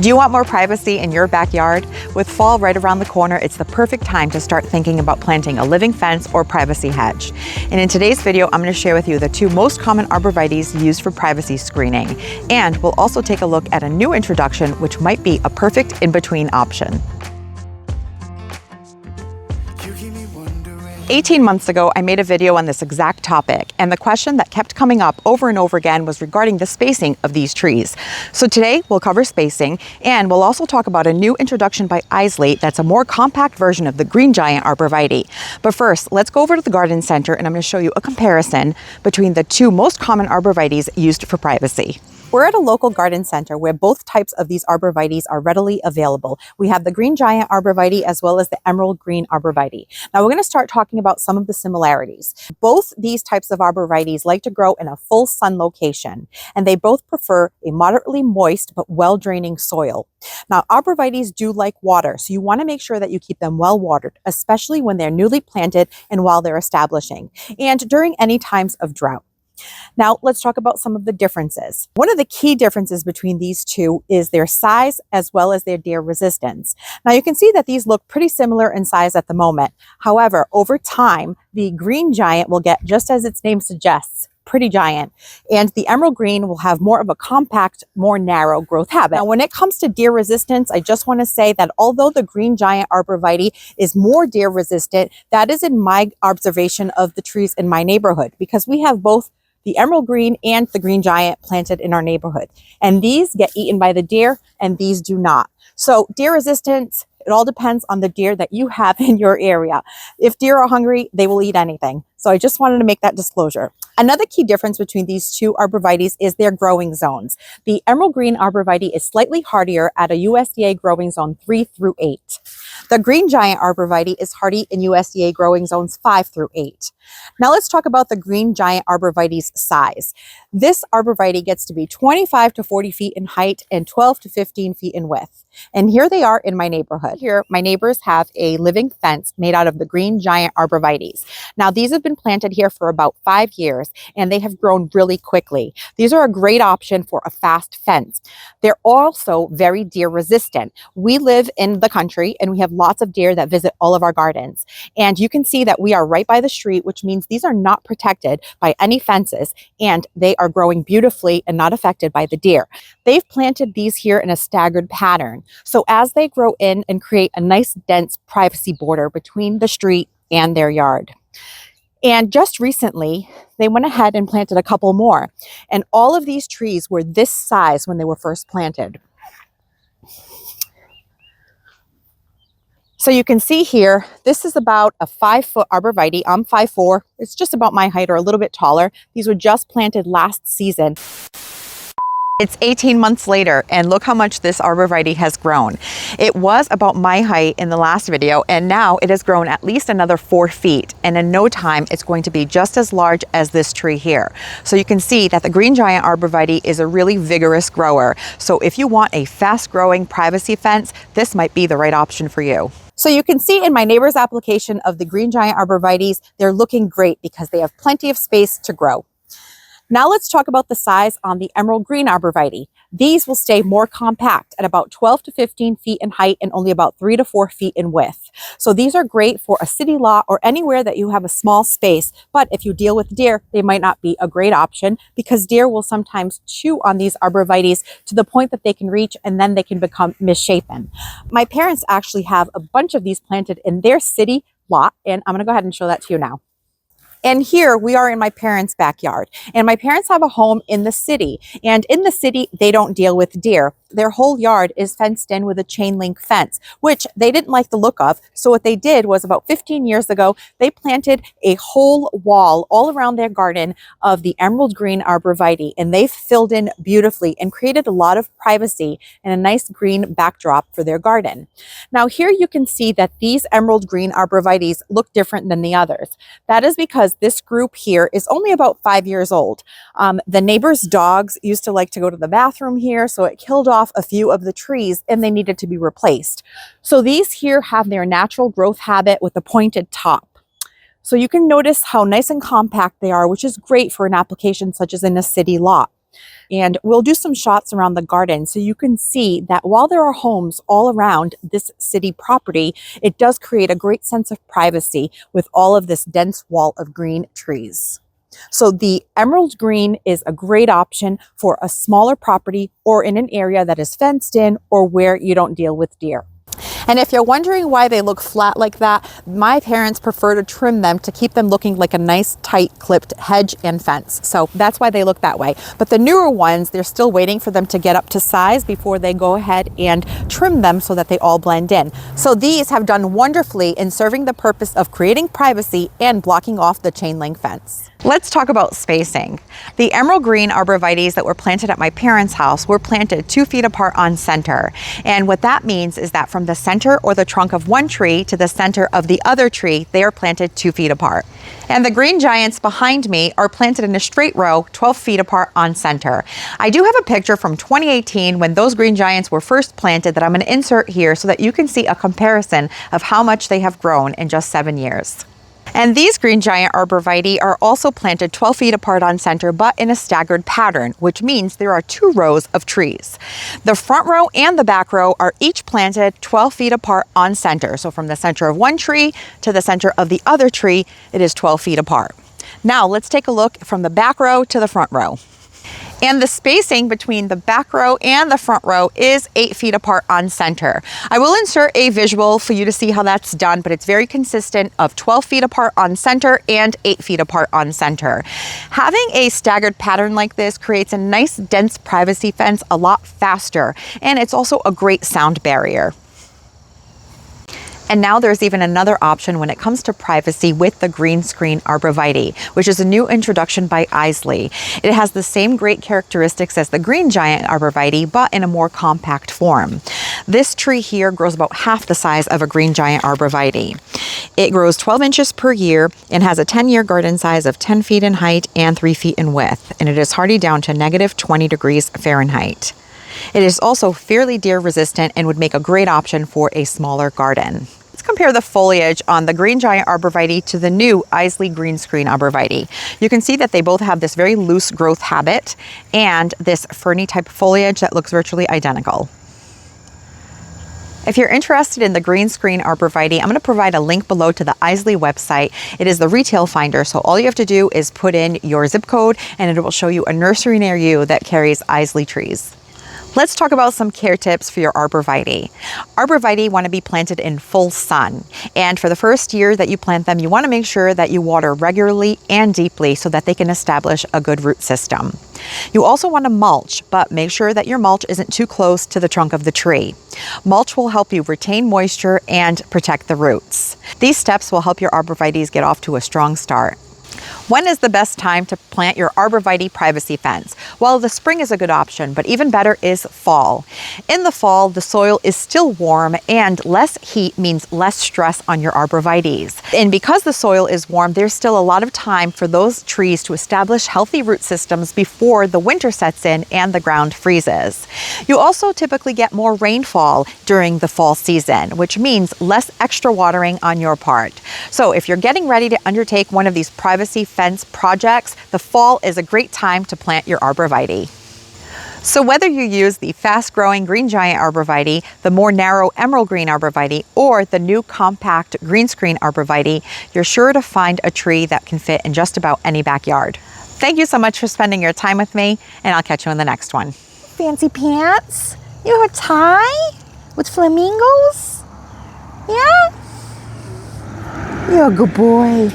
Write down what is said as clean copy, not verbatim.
Do you want more privacy in your backyard? With fall right around the corner, it's the perfect time to start thinking about planting a living fence or privacy hedge. And in today's video, I'm going to share with you the two most common arborvitaes used for privacy screening. And we'll also take a look at a new introduction, which might be a perfect in-between option. 18 months ago, I made a video on this exact topic, and the question that kept coming up over and over again was regarding the spacing of these trees. So today we'll cover spacing, and we'll also talk about a new introduction by Iseli that's a more compact version of the green giant arborvitae. But first, let's go over to the garden center, and I'm going to show you a comparison between the two most common arborvitaes used for privacy. We're at a local garden center where both types of these arborvitaes are readily available. We have the green giant arborvitae as well as the emerald green arborvitae. Now we're going to start talking about some of the similarities. Both these types of arborvitaes like to grow in a full sun location, and they both prefer a moderately moist but well-draining soil. Now arborvitaes do like water, so you want to make sure that you keep them well watered, especially when they're newly planted and while they're establishing, and during any times of drought. Now, let's talk about some of the differences. One of the key differences between these two is their size as well as their deer resistance. Now, you can see that these look pretty similar in size at the moment. However, over time, the green giant will get, just as its name suggests, pretty giant, and the emerald green will have more of a compact, more narrow growth habit. Now, when it comes to deer resistance, I just want to say that although the green giant arborvitae is more deer resistant, that is in my observation of the trees in my neighborhood, because we have both the emerald green and the green giant planted in our neighborhood. And these get eaten by the deer and these do not. So deer resistance, it all depends on the deer that you have in your area. If deer are hungry, they will eat anything. So I just wanted to make that disclosure. Another key difference between these two arborvitaes is their growing zones. The emerald green arborvitae is slightly hardier at a USDA growing zone 3 through 8. The green giant arborvitae is hardy in USDA growing zones 5 through 8. Now let's talk about the green giant arborvitae's size. This arborvitae gets to be 25 to 40 feet in height and 12 to 15 feet in width. And here they are in my neighborhood. Here, my neighbors have a living fence made out of the green giant arborvitaes. Now, these have been planted here for about 5 years, and they have grown really quickly. These are a great option for a fast fence. They're also very deer resistant. We live in the country, and we have lots of deer that visit all of our gardens. And you can see that we are right by the street, which means these are not protected by any fences, and they are growing beautifully and not affected by the deer. They've planted these here in a staggered pattern. So as they grow in and create a nice dense privacy border between the street and their yard. And just recently, they went ahead and planted a couple more. And all of these trees were this size when they were first planted. So you can see here, this is about a 5-foot arborvitae. I'm 5'4". It's just about my height or a little bit taller. These were just planted last season. It's 18 months later, and look how much this arborvitae has grown. It was about my height in the last video, and now it has grown at least another 4 feet. And in no time, it's going to be just as large as this tree here. So you can see that the green giant arborvitae is a really vigorous grower. So if you want a fast-growing privacy fence, this might be the right option for you. So you can see in my neighbor's application of the green giant arborvitaes, they're looking great because they have plenty of space to grow. Now let's talk about the size on the emerald green arborvitae. These will stay more compact at about 12 to 15 feet in height and only about 3 to 4 feet in width. So these are great for a city lot or anywhere that you have a small space. But if you deal with deer, they might not be a great option because deer will sometimes chew on these arborvitaes to the point that they can reach and then they can become misshapen. My parents actually have a bunch of these planted in their city lot, and I'm going to go ahead and show that to you now. And here we are in my parents' backyard, and my parents have a home in the city, and in the city they don't deal with deer. Their whole yard is fenced in with a chain link fence, which they didn't like the look of. So what they did was about 15 years ago, they planted a whole wall all around their garden of the emerald green arborvitae, and they've filled in beautifully and created a lot of privacy and a nice green backdrop for their garden. Now here you can see that these emerald green arborvitaes look different than the others. That is because this group here is only about 5 years old. The neighbor's dogs used to like to go to the bathroom here, so it killed off a few of the trees and they needed to be replaced. So these here have their natural growth habit with a pointed top. So you can notice how nice and compact they are, which is great for an application such as in a city lot. And we'll do some shots around the garden so you can see that while there are homes all around this city property, it does create a great sense of privacy with all of this dense wall of green trees. So the emerald green is a great option for a smaller property or in an area that is fenced in or where you don't deal with deer. And if you're wondering why they look flat like that, my parents prefer to trim them to keep them looking like a nice tight clipped hedge and fence. So that's why they look that way. But the newer ones, they're still waiting for them to get up to size before they go ahead and trim them so that they all blend in. So these have done wonderfully in serving the purpose of creating privacy and blocking off the chain link fence. Let's talk about spacing. The emerald green arborvitaes that were planted at my parents' house were planted 2 feet apart on center. And what that means is that from the center or the trunk of one tree to the center of the other tree, they are planted 2 feet apart. And the green giants behind me are planted in a straight row 12 feet apart on center. I do have a picture from 2018 when those green giants were first planted that I'm going to insert here so that you can see a comparison of how much they have grown in just 7 years. And these green giant arborvitae are also planted 12 feet apart on center, but in a staggered pattern, which means there are 2 rows of trees. The front row and the back row are each planted 12 feet apart on center. So from the center of one tree to the center of the other tree, it is 12 feet apart. Now let's take a look from the back row to the front row. And the spacing between the back row and the front row is 8 feet apart on center. I will insert a visual for you to see how that's done, but it's very consistent of 12 feet apart on center and 8 feet apart on center. Having a staggered pattern like this creates a nice dense privacy fence a lot faster, and it's also a great sound barrier. And now there's even another option when it comes to privacy with the green screen arborvitae, which is a new introduction by Iseli. It has the same great characteristics as the green giant arborvitae, but in a more compact form. This tree here grows about half the size of a green giant arborvitae. It grows 12 inches per year and has a 10-year garden size of 10 feet in height and 3 feet in width, and it is hardy down to negative 20 degrees Fahrenheit. It is also fairly deer resistant and would make a great option for a smaller garden. Let's compare the foliage on the green giant arborvitae to the new Iseli green screen arborvitae. You can see that they both have this very loose growth habit and this ferny type foliage that looks virtually identical. If you're interested in the green screen arborvitae, I'm going to provide a link below to the Iseli website. It is the retail finder, so all you have to do is put in your zip code and it will show you a nursery near you that carries Iseli trees. Let's talk about some care tips for your arborvitae. Arborvitae want to be planted in full sun. And for the first year that you plant them, you want to make sure that you water regularly and deeply so that they can establish a good root system. You also want to mulch, but make sure that your mulch isn't too close to the trunk of the tree. Mulch will help you retain moisture and protect the roots. These steps will help your arborvitaes get off to a strong start. When is the best time to plant your arborvitae privacy fence? Well, the spring is a good option, but even better is fall. In the fall, the soil is still warm and less heat means less stress on your arborvitaes. And because the soil is warm, there's still a lot of time for those trees to establish healthy root systems before the winter sets in and the ground freezes. You also typically get more rainfall during the fall season, which means less extra watering on your part. So if you're getting ready to undertake one of these privacy fence projects, the fall is a great time to plant your arborvitae. So whether you use the fast-growing green giant arborvitae, the more narrow emerald green arborvitae, or the new compact green screen arborvitae, you're sure to find a tree that can fit in just about any backyard. Thank you so much for spending your time with me, and I'll catch you in the next one. Fancy pants? You have a tie with flamingos? Yeah? You're a good boy.